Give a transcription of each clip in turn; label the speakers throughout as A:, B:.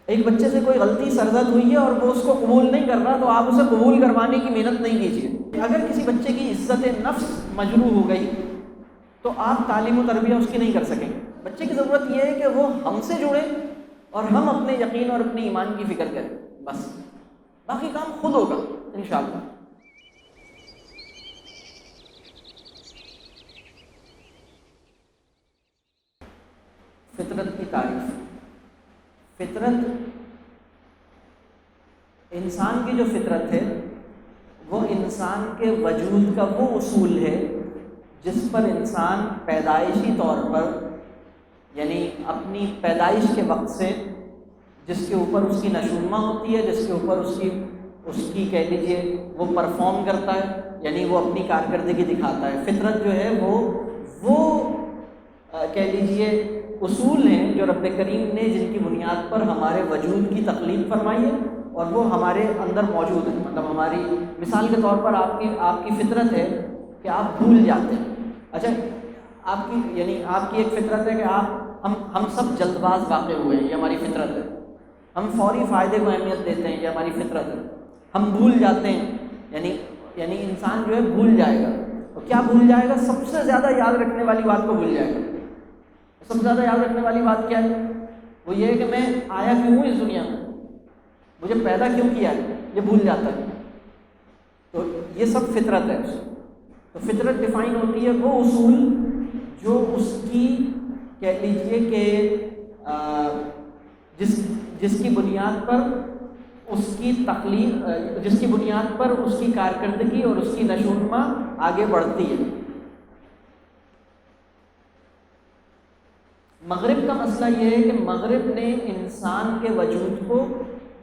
A: ایک بچے سے کوئی غلطی سرزد ہوئی ہے اور وہ اس کو قبول نہیں کر رہا، تو آپ اسے قبول کروانے کی محنت نہیں کیجیے۔ اگر کسی بچے کی عزت نفس مجروح ہو گئی تو آپ تعلیم و تربیہ اس کی نہیں کر سکیں گے۔ بچے کی ضرورت یہ ہے کہ وہ ہم سے جڑے اور ہم اپنے یقین اور اپنے ایمان کی فکر کریں، بس باقی کام خود ہوگا انشاءاللہ۔ فطرت کی تعریف۔ فطرت، انسان کی جو فطرت ہے وہ انسان کے وجود کا وہ اصول ہے جس پر انسان پیدائشی طور پر، یعنی اپنی پیدائش کے وقت سے جس کے اوپر اس کی نشوونما ہوتی ہے، جس کے اوپر اس کی کہہ لیجیے وہ پرفارم کرتا ہے، یعنی وہ اپنی کارکردگی دکھاتا ہے۔ فطرت جو ہے وہ کہہ لیجیے اصول ہیں جو رب کریم نے جن کی بنیاد پر ہمارے وجود کی تخلیق فرمائی ہے اور وہ ہمارے اندر موجود ہیں۔ مطلب ہماری مثال کے طور پر آپ کی فطرت ہے کہ آپ بھول جاتے ہیں۔ اچھا، آپ کی ایک فطرت ہے کہ ہم سب جلد باز واقع ہوئے ہیں، یہ ہماری فطرت ہے۔ ہم فوری فائدے کو اہمیت دیتے ہیں، یہ ہماری فطرت ہے۔ ہم بھول جاتے ہیں، یعنی انسان جو ہے بھول جائے گا۔ اور کیا بھول جائے گا؟ سب سے زیادہ یاد رکھنے والی بات کو بھول جائے گا۔ سب سے زیادہ یاد رکھنے والی بات کیا ہے؟ وہ یہ ہے کہ میں آیا کیوں ہوں اس دنیا میں، مجھے پیدا کیوں کیا ہے، یہ بھول جاتا ہے۔ تو یہ سب فطرت ہے۔ تو فطرت ڈیفائن ہوتی ہے وہ اصول جو اس کی کہہ لیجیے کہ جس کی بنیاد پر اس کی تخلیق، جس کی بنیاد پر اس کی کارکردگی اور اس کی نشوونما آگے بڑھتی ہے۔ مغرب کا مسئلہ یہ ہے کہ مغرب نے انسان کے وجود کو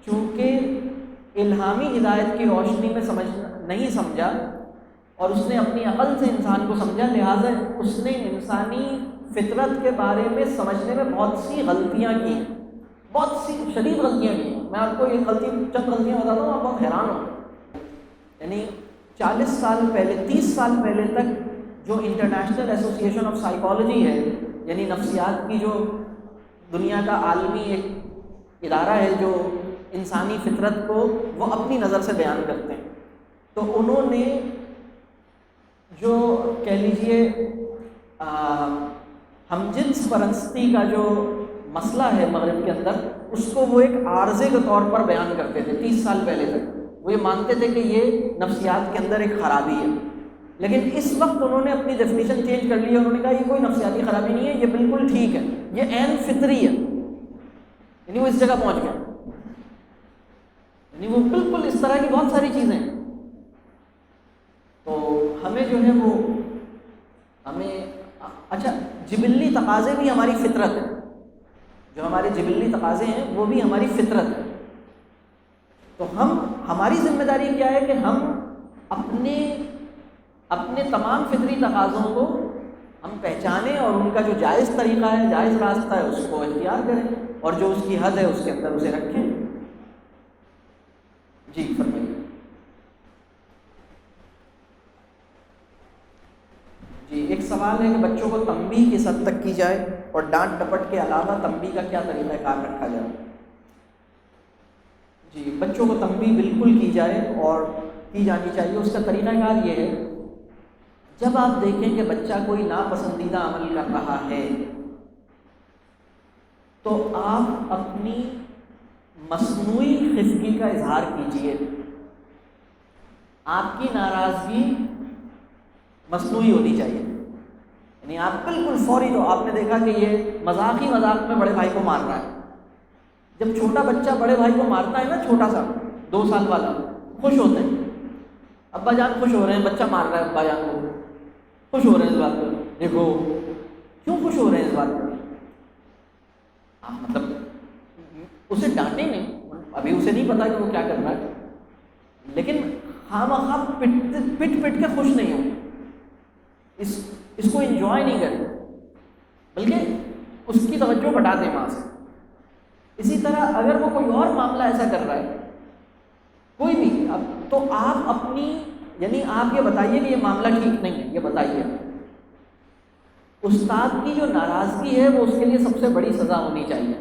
A: چونکہ الہامی ہدایت کی روشنی میں نہیں سمجھا اور اس نے اپنی عقل سے انسان کو سمجھا، لہٰذا اس نے انسانی فطرت کے بارے میں سمجھنے میں بہت سی غلطیاں کی ہیں، بہت سی شدید غلطیاں کی ہیں۔ میں آپ کو یہ چند غلطیاں بتاتا ہوں، آپ بہت حیران ہوں۔ یعنی 40 سال پہلے، 30 سال پہلے تک جو انٹرنیشنل ایسوسی ایشن آف سائیکالوجی ہے، یعنی نفسیات کی جو دنیا کا عالمی ایک ادارہ ہے جو انسانی فطرت کو وہ اپنی نظر سے بیان کرتے ہیں، تو انہوں نے جو کہہ لیجیے ہم جنس پرستی کا جو مسئلہ ہے مغرب کے اندر، اس کو وہ ایک عارضے کے طور پر بیان کرتے تھے 30 سال پہلے تک۔ وہ یہ مانتے تھے کہ یہ نفسیات کے اندر ایک خرابی ہے، لیکن اس وقت انہوں نے اپنی ڈیفینیشن چینج کر لی ہے۔ انہوں نے کہا یہ کوئی نفسیاتی خرابی نہیں ہے، یہ بالکل ٹھیک ہے، یہ عین فطری ہے۔ یعنی وہ اس جگہ پہنچ گئے، یعنی وہ بالکل اس طرح کی بہت ساری چیزیں ہیں۔ تو ہمیں جو ہے وہ اچھا، جبلی تقاضے بھی ہماری فطرت ہے، جو ہمارے جبلی تقاضے ہیں وہ بھی ہماری فطرت ہے۔ تو ہماری ذمہ داری کیا ہے کہ ہم اپنے تمام فطری تقاضوں کو ہم پہچانیں اور ان کا جو جائز طریقہ ہے، جائز راستہ ہے، اس کو اختیار کریں، اور جو اس کی حد ہے اس کے اندر اسے رکھیں۔ جی فرمائیے۔ جی، ایک سوال ہے کہ بچوں کو تنبیہ کس حد تک کی جائے اور ڈانٹ ڈپٹ کے علاوہ تنبیہ کا کیا طریقہ کار رکھا جائے؟ جی، بچوں کو تنبیہ بالکل کی جائے اور کی جانی چاہیے۔ اس کا طریقہ کار یہ ہے، جب آپ دیکھیں کہ بچہ کوئی ناپسندیدہ عمل کر رہا ہے تو آپ اپنی مصنوعی خفگی کا اظہار کیجیے۔ آپ کی ناراضگی مصنوعی ہونی چاہیے، یعنی آپ بالکل فوری، تو آپ نے دیکھا کہ یہ مذاق میں بڑے بھائی کو مار رہا ہے۔ جب چھوٹا بچہ بڑے بھائی کو مارتا ہے نا، چھوٹا سا 2 سال والا، خوش ہوتے ہیں، ابا جان خوش ہو رہے ہیں، بچہ مار رہا ہے ابا جان کو، خوش ہو رہے ہیں اس بات پر۔ دیکھو کیوں خوش ہو رہے ہیں اس بات پر؟ مطلب اسے ڈانٹیں نہیں، ابھی اسے نہیں پتا کہ وہ کیا کر رہا ہے، لیکن خواہ پٹ کے خوش نہیں ہوں، اس کو انجوائے نہیں کریں، بلکہ اس کی توجہ ہٹا دیں وہاں سے۔ اسی طرح اگر وہ کوئی اور معاملہ ایسا کر رہا ہے، کوئی بھی، تو آپ یعنی آپ یہ بتائیے کہ یہ معاملہ ٹھیک نہیں ہے، یہ بتائیے۔ استاد کی جو ناراضگی ہے وہ اس کے لیے سب سے بڑی سزا ہونی چاہیے،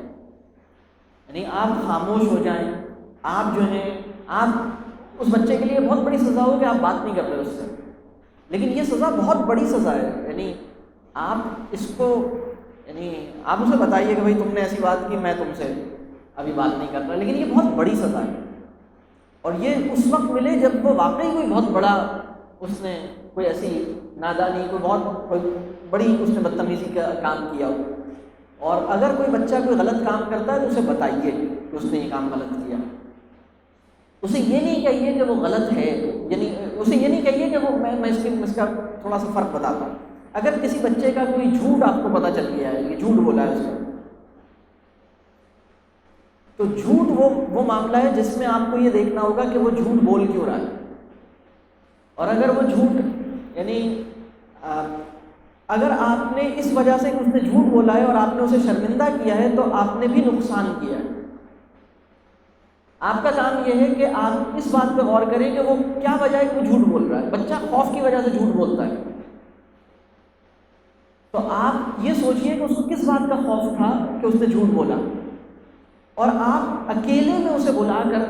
A: یعنی آپ خاموش ہو جائیں، آپ جو ہیں آپ اس بچے کے لیے بہت بڑی سزا ہو کہ آپ بات نہیں کر رہے اس سے، لیکن یہ سزا بہت بڑی سزا ہے. یعنی آپ اس کو یعنی آپ اسے بتائیے کہ بھائی تم نے ایسی بات کی، میں تم سے ابھی بات نہیں کر رہا، لیکن یہ بہت بڑی سزا ہے. اور یہ اس وقت ملے جب وہ واقعی کوئی بہت بڑا اس نے کوئی ایسی نادانی، کوئی بڑی اس نے بدتمیزی کا کام کیا ہو. اور اگر کوئی بچہ کوئی غلط کام کرتا ہے تو اسے بتائیے کہ اس نے یہ کام غلط کیا. اسے یہ نہیں کہیے کہ وہ غلط ہے، یعنی اسے یہ نہیں کہیے کہ وہ میں اس کا تھوڑا سا فرق بتاتا ہوں. اگر کسی بچے کا کوئی جھوٹ آپ کو پتہ چل گیا ہے کہ جھوٹ بولا ہے اس نے، تو جھوٹ وہ معاملہ ہے جس میں آپ کو یہ دیکھنا ہوگا کہ وہ جھوٹ بول کیوں رہا ہے. اور اگر وہ جھوٹ یعنی اگر آپ نے اس وجہ سے کہ اس نے جھوٹ بولا ہے اور آپ نے اسے شرمندہ کیا ہے، تو آپ نے بھی نقصان کیا ہے. آپ کا کام یہ ہے کہ آپ اس بات پہ غور کریں کہ وہ کیا وجہ ہے کہ وہ جھوٹ بول رہا ہے. بچہ خوف کی وجہ سے جھوٹ بولتا ہے، تو آپ یہ سوچئے کہ اس کو کس بات کا خوف تھا کہ اس نے جھوٹ بولا، اور آپ اکیلے میں اسے بلا کر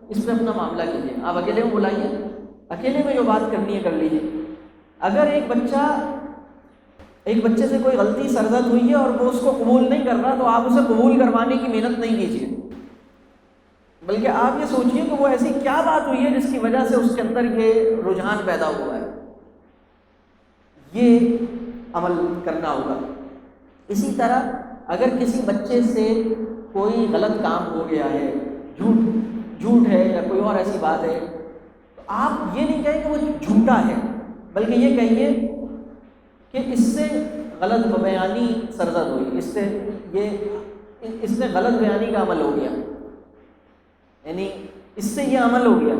A: اس پہ اپنا معاملہ کیجیے. آپ اکیلے میں بلائیے، اکیلے میں جو بات کرنی ہے کر لیجیے. اگر ایک بچے سے کوئی غلطی سرزد ہوئی ہے اور وہ اس کو قبول نہیں کر رہا، تو آپ اسے قبول کروانے کی محنت نہیں کیجیے، بلکہ آپ یہ سوچئے کہ وہ ایسی کیا بات ہوئی ہے جس کی وجہ سے اس کے اندر یہ رجحان پیدا ہوا ہے. یہ عمل کرنا ہوگا. اسی طرح اگر کسی بچے سے کوئی غلط کام ہو گیا ہے، جھوٹ ہے یا کوئی اور ایسی بات ہے، تو آپ یہ نہیں کہیں کہ وہ جھوٹا ہے، بلکہ یہ کہیے کہ اس سے غلط بیانی سرزد ہوئی، اس سے غلط بیانی کا عمل ہو گیا، یعنی اس سے یہ عمل ہو گیا،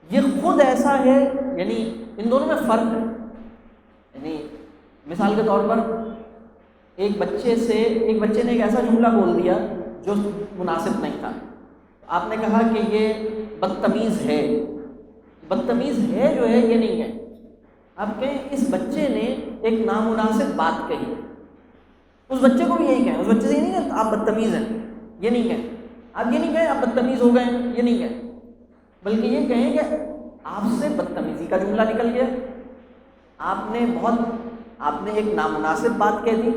A: یہ خود ایسا ہے. یعنی ان دونوں میں فرق ہے. یعنی مثال کے طور پر ایک بچے نے ایک ایسا جملہ بول دیا جو مناسب نہیں تھا. آپ نے کہا کہ یہ بدتمیز ہے. بدتمیز ہے جو ہے یہ نہیں ہے، آپ کہیں اس بچے نے ایک نامناسب بات کہی. اس بچے کو بھی یہی کہیں، اس بچے سے یہ نہیں کہ آپ بدتمیز ہیں، یہ نہیں کہیں. آپ یہ نہیں کہیں آپ بدتمیز ہو گئے ہیں، یہ نہیں کہیں، بلکہ یہ کہیں کہ آپ سے بدتمیزی کا جملہ نکل گیا، آپ نے ایک نامناسب بات کہہ دی،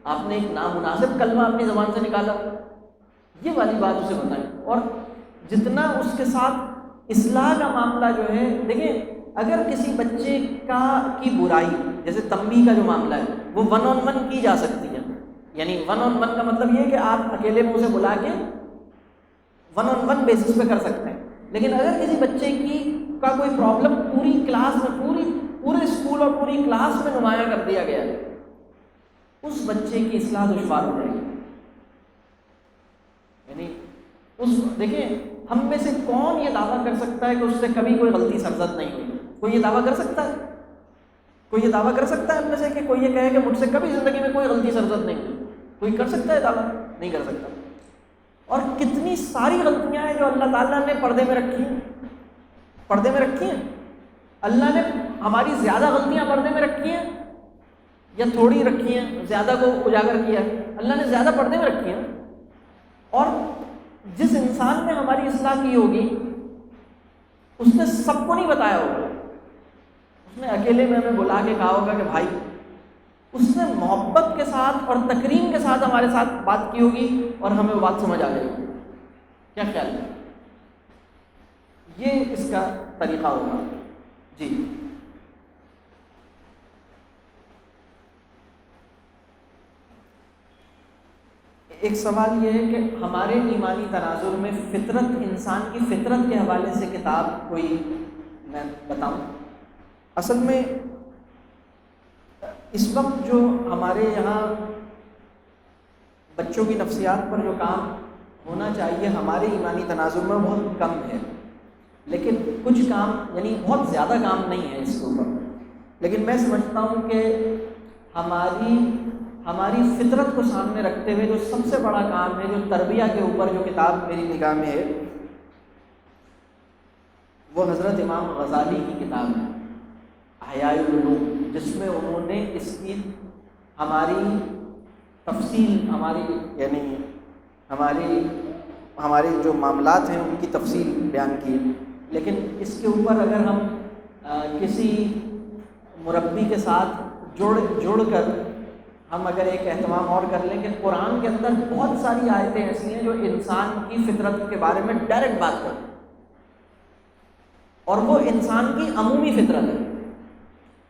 A: آپ نے ایک نامناسب کلمہ اپنی زبان سے نکالا. یہ والی بات اسے بتائیں. اور جتنا اس کے ساتھ اصلاح کا معاملہ جو ہے، دیکھیں اگر کسی بچے کی برائی جیسے تنبیہ کا جو معاملہ ہے وہ 1 on 1 کی جا سکتی ہے. یعنی 1 on 1 کا مطلب یہ ہے کہ آپ اکیلے میں اسے بلا کے 1 on 1 بیسس پہ کر سکتے ہیں. لیکن اگر کسی بچے کا کوئی پرابلم پوری کلاس میں پورے اسکول اور پوری کلاس میں نمایاں کر دیا گیا ہے، اس بچے کی اصلاح دشوار ہو جائے گی. یعنی دیکھیں ہم میں سے کون یہ دعویٰ کر سکتا ہے کہ اس سے کبھی کوئی غلطی سرزد نہیں ہوئی؟ کوئی یہ دعویٰ کر سکتا ہے؟ کوئی یہ دعویٰ کر سکتا ہے ہم میں سے کہ کوئی یہ کہے کہ مجھ سے کبھی زندگی میں کوئی غلطی سرزد نہیں ہوئی؟ کوئی کر سکتا ہے دعویٰ؟ نہیں کر سکتا. اور کتنی ساری غلطیاں ہیں جو اللہ تعالیٰ نے پردے میں رکھی ہیں. اللہ نے ہماری زیادہ غلطیاں پردے میں رکھی ہیں یا تھوڑی رکھی ہیں؟ زیادہ کو اجاگر کیا ہے اللہ نے، زیادہ پردے میں رکھی ہیں. اور جس انسان نے ہماری اصلاح کی ہوگی اس نے سب کو نہیں بتایا ہوگا، اس نے اکیلے میں ہمیں بلا کے کہا ہوگا کہ بھائی، اس نے محبت کے ساتھ اور تکریم کے ساتھ ہمارے ساتھ بات کی ہوگی اور ہمیں وہ بات سمجھ آ جائے گی. کیا خیال ہے؟ یہ اس کا طریقہ ہوگا. جی ایک سوال یہ ہے کہ ہمارے ایمانی تناظر میں فطرت، انسان کی فطرت کے حوالے سے کتاب کوئی میں بتاؤں؟ اصل میں اس وقت جو ہمارے یہاں بچوں کی نفسیات پر جو کام ہونا چاہیے ہمارے ایمانی تناظر میں بہت کم ہے. لیکن کچھ کام، یعنی بہت زیادہ کام نہیں ہے اس کے اوپر، لیکن میں سمجھتا ہوں کہ ہماری فطرت کو سامنے رکھتے ہوئے جو سب سے بڑا کام ہے، جو تربیہ کے اوپر جو کتاب میری نگاہ میں ہے، وہ حضرت امام غزالی کی کتاب ہے احیاء العلوم، جس میں انہوں نے اس کی ہماری تفصیل، یعنی ہمارے جو معاملات ہیں ان کی تفصیل بیان کی، لیکن اس کے اوپر اگر ہم کسی مربی کے ساتھ جوڑ کر ہم اگر ایک اہتمام اور کر لیں کہ قرآن کے اندر بہت ساری آیتیں ایسی ہیں جو انسان کی فطرت کے بارے میں ڈائریکٹ بات کریں، اور وہ انسان کی عمومی فطرت ہے،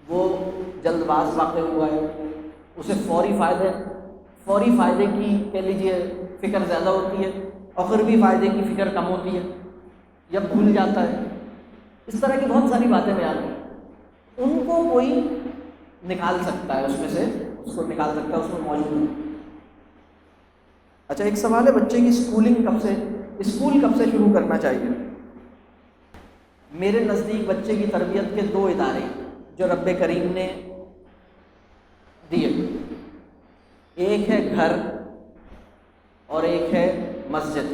A: وہ جلد باز واقع ہوا ہے، اسے فوری فائدے کی کہہ لیجیے فکر زیادہ ہوتی ہے، اخروی فائدے کی فکر کم ہوتی ہے، یا بھول جاتا ہے، اس طرح کی بہت ساری باتیں بیان ہیں، ان کو کوئی نکال سکتا ہے، اس کو نکال سکتا ہے، اس میں موجود ہے۔ اچھا، ایک سوال ہے، بچے کی اسکول کب سے شروع کرنا چاہیے؟ میرے نزدیک بچے کی تربیت کے 2 ادارے جو رب کریم نے دیے، ایک ہے گھر اور ایک ہے مسجد۔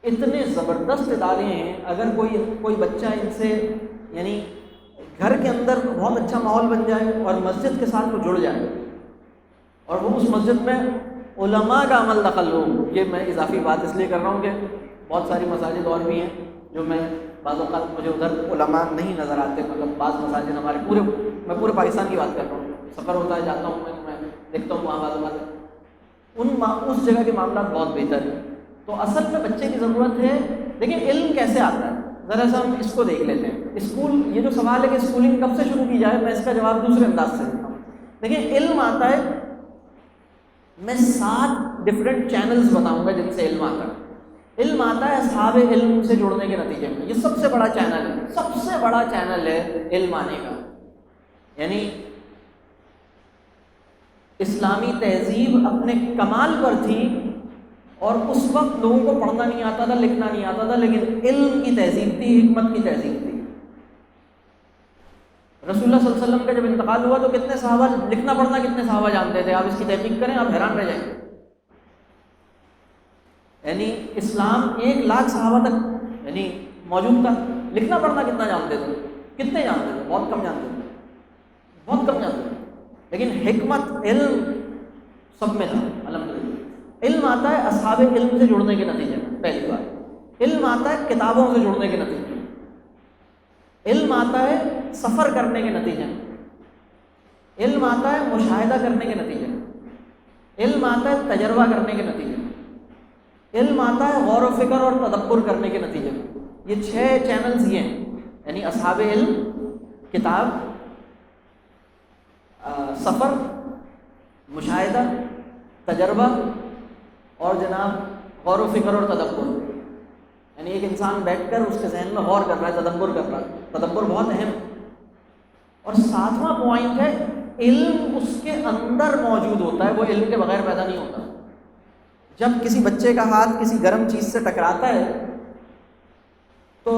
A: اتنے زبردست ادارے ہیں، اگر کوئی بچہ ان سے یعنی گھر کے اندر بہت اچھا ماحول بن جائے اور مسجد کے ساتھ وہ جڑ جائے، اور وہ اس مسجد میں علماء کا عمل دخل ہو۔ یہ میں اضافی بات اس لیے کر رہا ہوں کہ بہت ساری مساجد اور بھی ہیں جو میں بعض اوقات مجھے ادھر علماء نہیں نظر آتے، مطلب بعض مساجد ہمارے میں پورے پاکستان کی بات کر رہا ہوں، سفر ہوتا ہے، جاتا ہوں میں دیکھتا ہوں وہاں بعض اوقات اس جگہ کے معاملات بہت بہتر ہیں۔ تو اصل میں بچے کی ضرورت ہے، دیکھیں علم کیسے آتا ہے، ذرا سا ہم اس کو دیکھ لیتے ہیں۔ اسکول، یہ جو سوال ہے کہ اسکولنگ کب سے شروع کی جائے، میں اس کا جواب دوسرے انداز سے دیتا ہوں۔ دیکھیں، علم آتا ہے، میں 7 ڈفرینٹ چینلز بتاؤں گا جن سے علم آتا ہے۔ علم آتا ہے اصحاب علم سے جڑنے کے نتیجے میں، یہ سب سے بڑا چینل ہے علم آنے کا۔ یعنی اسلامی تہذیب اپنے کمال پر تھی، اور اس وقت لوگوں کو پڑھنا نہیں آتا تھا، لکھنا نہیں آتا تھا، لیکن علم کی تہذیب تھی، حکمت کی تہذیب تھی۔ رسول اللہ صلی اللہ علیہ وسلم کا جب انتقال ہوا تو کتنے صحابہ لکھنا پڑھنا کتنے صحابہ جانتے تھے؟ آپ اس کی تحقیق کریں، آپ حیران رہ جائیں گے۔ یعنی اسلام 1 لاکھ صحابہ تک یعنی موجود تھا، لکھنا پڑھنا کتنا جانتے تھے؟ کتنے جانتے تھے؟ بہت کم جانتے تھے، لیکن حکمت، علم سب میں تھا الحمدللہ۔ علم آتا ہے اصحاب علم سے جڑنے کے نتیجے میں، پہلی بات۔ علم آتا ہے کتابوں سے جڑنے کے نتیجے میں، علم آتا ہے سفر کرنے کے نتیجے میں، علم آتا ہے مشاہدہ کرنے کے نتیجے میں، علم آتا ہے تجربہ کرنے کے نتیجے میں، علم آتا ہے غور و فکر اور تدبر کرنے کے نتیجے میں۔ یہ 6 چینلز یہ ہیں، یعنی اصحاب علم، کتاب، سفر، مشاہدہ، تجربہ، اور جناب غور و فکر اور تدبر۔ یعنی ایک انسان بیٹھ کر اس کے ذہن میں غور کر رہا ہے، تدبر کر رہا ہے، تدبر بہت اہم۔ اور 7واں پوائنٹ ہے، علم اس کے اندر موجود ہوتا ہے، وہ علم کے بغیر پیدا نہیں ہوتا۔ جب کسی بچے کا ہاتھ کسی گرم چیز سے ٹکراتا ہے تو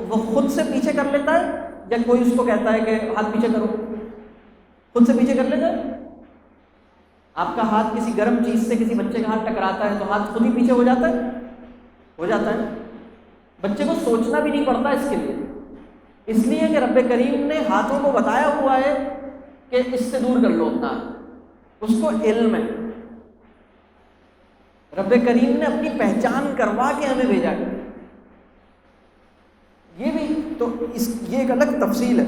A: وہ خود سے پیچھے کر لیتا ہے، یا کوئی اس کو کہتا ہے کہ ہاتھ پیچھے کرو؟ خود سے پیچھے کر لیتا ہے۔ آپ کا ہاتھ کسی گرم چیز سے کسی بچے کا ہاتھ ٹکراتا ہے تو ہاتھ خود ہی پیچھے ہو جاتا ہے۔ بچے کو سوچنا بھی نہیں پڑتا اس کے لیے، اس لیے کہ رب کریم نے ہاتھوں کو بتایا ہوا ہے کہ اس سے دور کر لو اپنا، اس کو علم ہے۔ رب کریم نے اپنی پہچان کروا کے ہمیں بھیجا ہے۔ یہ بھی تو یہ ایک الگ تفصیل ہے۔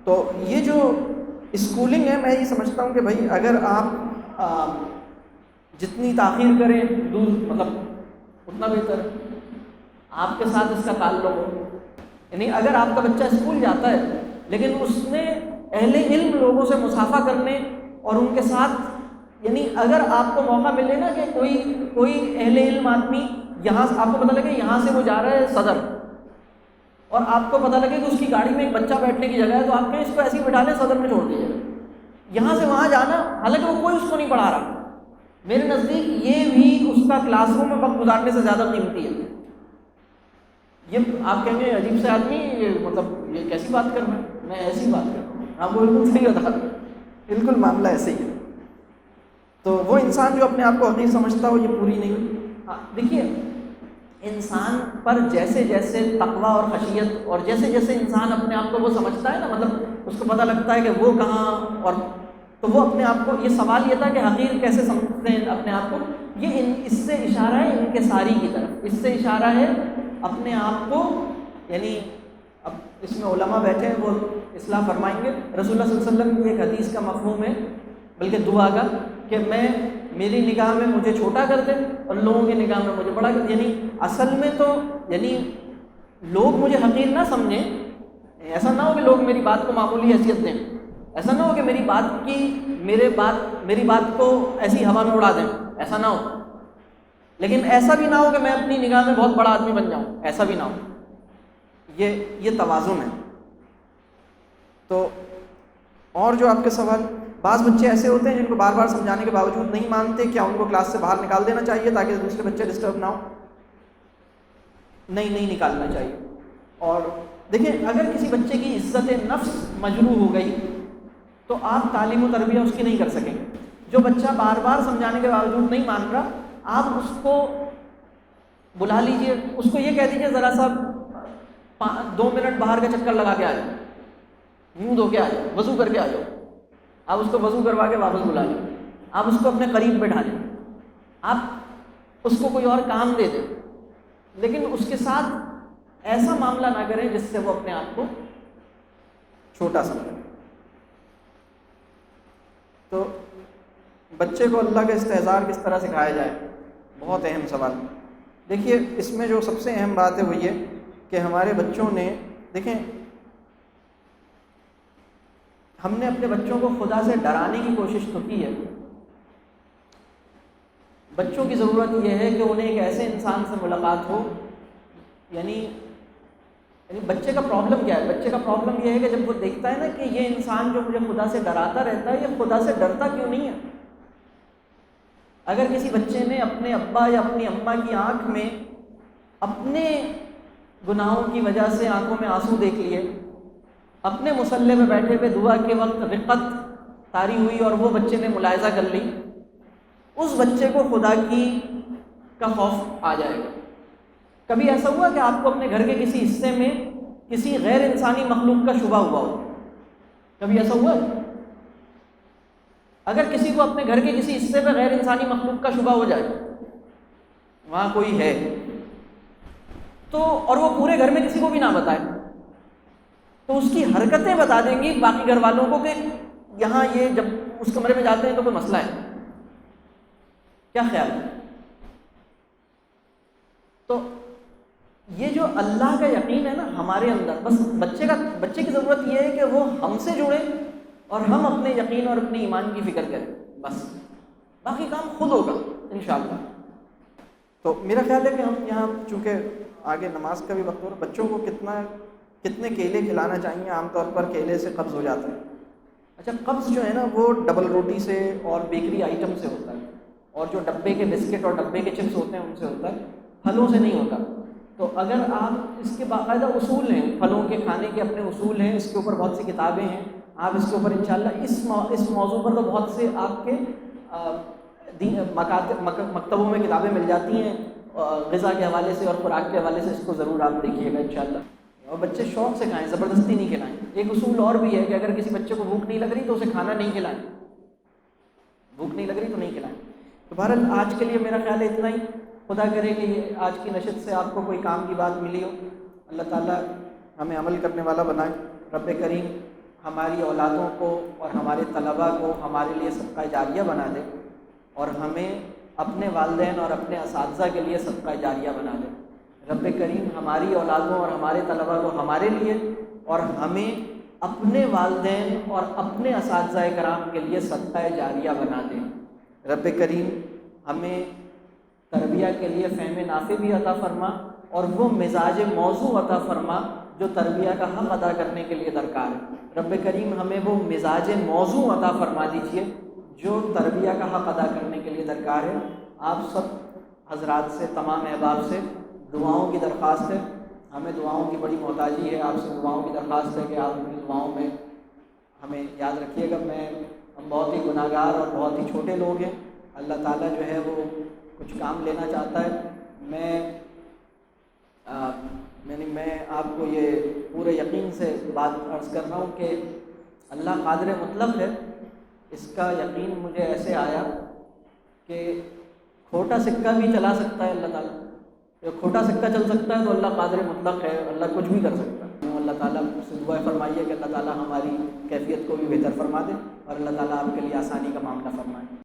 A: تو یہ جو اسکولنگ ہے، میں یہ سمجھتا ہوں کہ بھائی اگر آپ جتنی تاخیر کریں دور مطلب اتنا بہتر، آپ کے ساتھ اس کا تعلق ہو۔ یعنی اگر آپ کا بچہ اسکول جاتا ہے لیکن اس نے اہل علم لوگوں سے مصافحہ کرنے اور ان کے ساتھ، یعنی اگر آپ کو موقع ملے نا کہ کوئی اہل علم آدمی یہاں سے، آپ کو پتہ لگے یہاں سے وہ جا رہا ہے صدر، اور آپ کو پتہ لگے کہ اس کی گاڑی میں ایک بچہ بیٹھنے کی جگہ ہے، تو آپ کہیں اس کو ایسے ہی بٹھا لیں، صدر میں چھوڑ دیجیے۔ یہاں سے وہاں جانا، حالانکہ وہ کوئی اس کو نہیں پڑھا رہا، میرے نزدیک یہ بھی اس کا کلاس روم میں وقت گزارنے سے زیادہ قیمتی ہے۔ یہ آپ کہیں گے عجیب سے آدمی، مطلب یہ کیسی بات کر رہے ہیں؟ میں ایسی بات کر رہا ہوں، آپ کو بالکل صحیح بتا رہا ہوں، بالکل معاملہ ایسے ہی ہے۔ تو وہ انسان جو اپنے آپ کو حقیق سمجھتا ہو، یہ پوری نہیں۔ دیکھیے، انسان پر جیسے جیسے تقویٰ اور خشیت، اور جیسے جیسے انسان اپنے آپ کو وہ سمجھتا ہے نا، مطلب اس کو پتہ لگتا ہے کہ وہ کہاں، اور تو وہ اپنے آپ کو، یہ سوال یہ تھا کہ حقیر کیسے سمجھتے ہیں اپنے آپ کو، یہ اس سے اشارہ ہے انکساری کی طرف، اس سے اشارہ ہے اپنے آپ کو، یعنی اب اس میں علماء بیٹھے ہیں وہ اصلاح فرمائیں گے. رسول اللہ صلی اللہ علیہ وسلم کی ایک حدیث کا مفہوم ہے، بلکہ دعا کا، کہ میری نگاہ میں مجھے چھوٹا کر دے اور لوگوں کی نگاہ میں مجھے بڑا کر دے. یعنی اصل میں تو یعنی لوگ مجھے حقیر نہ سمجھیں، ایسا نہ ہو کہ لوگ میری بات کو معمولی حیثیت دیں، ایسا نہ ہو کہ میری بات کو ایسی ہوا میں اڑا دیں، ایسا نہ ہو. لیکن ایسا بھی نہ ہو کہ میں اپنی نگاہ میں بہت بڑا آدمی بن جاؤں، ایسا بھی نہ ہو. یہ توازن ہے. تو اور جو آپ کے سوال، بعض بچے ایسے ہوتے ہیں جن کو بار بار سمجھانے کے باوجود نہیں مانتے، کیا ان کو کلاس سے باہر نکال دینا چاہیے تاکہ دوسرے بچے ڈسٹرب نہ ہو؟ نہیں نکالنا چاہیے. اور دیکھیں، اگر کسی بچے کی عزت نفس مجروح ہو گئی تو آپ تعلیم و تربیہ اس کی نہیں کر سکیں گے. جو بچہ بار بار سمجھانے کے باوجود نہیں مان رہا، آپ اس کو بلا لیجئے، اس کو یہ کہہ دیجئے ذرا سا 2 منٹ باہر کا چکر لگا کے آ جاؤ، منہ دھو کے آ جاؤ، وضو کر کے آ جاؤ. آپ اس کو وضو کروا کے واپس بلا لیں، آپ اس کو اپنے قریب بٹھا لیں، آپ اس کو کوئی اور کام دے دیں، لیکن اس کے ساتھ ایسا معاملہ نہ کریں جس سے وہ اپنے آپ کو چھوٹا سمجھے. تو بچے کو اللہ کا استحضار کس طرح سکھایا جائے، بہت اہم سوال. دیکھیے، اس میں جو سب سے اہم بات ہے وہ یہ کہ ہمارے بچوں نے، دیکھیں، ہم نے اپنے بچوں کو خدا سے ڈرانے کی کوشش تو کی ہے. بچوں کی ضرورت یہ ہے کہ انہیں ایک ایسے انسان سے ملاقات ہو، یعنی بچے کا پرابلم کیا ہے؟ بچے کا پرابلم یہ ہے کہ جب وہ دیکھتا ہے نا کہ یہ انسان جو مجھے خدا سے ڈراتا رہتا ہے، یہ خدا سے ڈرتا کیوں نہیں ہے. اگر کسی بچے نے اپنے ابا یا اپنی اماں کی آنکھ میں اپنے گناہوں کی وجہ سے آنکھوں میں آنسو دیکھ لیے، اپنے مصلی میں بیٹھے ہوئے دعا کے وقت رقت طاری ہوئی اور وہ بچے نے ملاحظہ کر لی، اس بچے کو خدا کا خوف آ جائے گا. کبھی ایسا ہوا کہ آپ کو اپنے گھر کے کسی حصے میں کسی غیر انسانی مخلوق کا شبہ ہوا ہو؟ کبھی ایسا ہوا ہے؟ اگر کسی کو اپنے گھر کے کسی حصے پہ غیر انسانی مخلوق کا شبہ ہو جائے، وہاں کوئی ہے تو، اور وہ پورے گھر میں کسی کو بھی نہ بتائے، تو اس کی حرکتیں بتا دیں گی باقی گھر والوں کو کہ یہاں یہ جب اس کمرے میں جاتے ہیں تو کوئی مسئلہ ہے. کیا خیال ہے؟ تو یہ جو اللہ کا یقین ہے نا ہمارے اندر، بس بچے کی ضرورت یہ ہے کہ وہ ہم سے جڑے اور ہم اپنے یقین اور اپنے ایمان کی فکر کریں، بس باقی کام خود ہوگا انشاءاللہ. تو میرا خیال ہے کہ ہم یہاں چونکہ آگے نماز کا بھی وقت ہو رہا، بچوں کو کتنے کیلے کھلانا چاہیے؟ عام طور پر کیلے سے قبض ہو جاتا ہے. اچھا، قبض جو ہے نا وہ ڈبل روٹی سے اور بیکری آئٹم سے ہوتا ہے، اور جو ڈبے کے بسکٹ اور ڈبے کے چپس ہوتے ہیں ان سے ہوتا ہے، پھلوں سے نہیں ہوتا. تو اگر آپ اس کے باقاعدہ اصول ہیں، پھلوں کے کھانے کے اپنے اصول ہیں، اس کے اوپر بہت سی کتابیں ہیں، آپ اس کے اوپر انشاءاللہ اس موضوع پر تو بہت سے آپ کے مکتبوں میں کتابیں مل جاتی ہیں غذا کے حوالے سے اور خوراک کے حوالے سے، اس کو ضرور آپ دیکھیے گا انشاءاللہ. اور بچے شوق سے کھائیں، زبردستی نہیں کھلائیں. ایک اصول اور بھی ہے کہ اگر کسی بچے کو بھوک نہیں لگ رہی تو اسے کھانا نہیں کھلائیں، بھوک نہیں لگ رہی تو نہیں کھلائیں. تو بہرحال آج کے لیے میرا خیال ہے اتنا ہی. خدا کرے کہ یہ آج کی نشست سے آپ کو کوئی کام کی بات ملی ہو. اللہ تعالیٰ ہمیں عمل کرنے والا بنائے. رب کریم ہماری اولادوں کو اور ہمارے طلباء کو ہمارے لیے صدقہ جاریہ بنا دے، اور ہمیں اپنے والدین اور اپنے اساتذہ کے لیے صدقہ جاریہ بنا دے. رب کریم ہماری اولادوں اور ہمارے طلباء کو ہمارے لیے اور ہمیں اپنے والدین اور اپنے اساتذہ کرام کے لیے صدقہ جاریہ بنا دے. رب کریم ہمیں تربیہ کے لیے فہم نافع بھی عطا فرما اور وہ مزاج موضوع عطا فرما جو تربیہ کا حق ادا کرنے کے لیے درکار ہے. رب کریم ہمیں وہ مزاج موضوع عطا فرما دیجیے جو تربیہ کا حق ادا کرنے کے لیے درکار ہے. آپ سب حضرات سے، تمام احباب سے دعاؤں کی درخواست ہے. ہمیں دعاؤں کی بڑی محتاجی ہے. آپ سے دعاؤں کی درخواست ہے کہ آپ اپنی دعاؤں میں ہمیں یاد رکھیے گا. ہم بہت ہی گناہ گار اور بہت ہی چھوٹے لوگ ہیں. اللہ تعالیٰ جو ہے وہ کچھ کام لینا چاہتا ہے. میں آپ کو یہ پورے یقین سے بات عرض کر رہا ہوں کہ اللہ قادر مطلق ہے. اس کا یقین مجھے ایسے آیا کہ کھوٹا سکہ بھی چلا سکتا ہے اللہ تعالیٰ. جب کھوٹا سکہ چل سکتا ہے تو اللہ قادر مطلق ہے، اللہ کچھ بھی کر سکتا ہے. اللہ تعالیٰ سے دعا فرمائیے کہ اللہ تعالیٰ ہماری کیفیت کو بھی بہتر فرما دے اور اللہ تعالیٰ آپ کے لیے آسانی کا معاملہ فرمائے.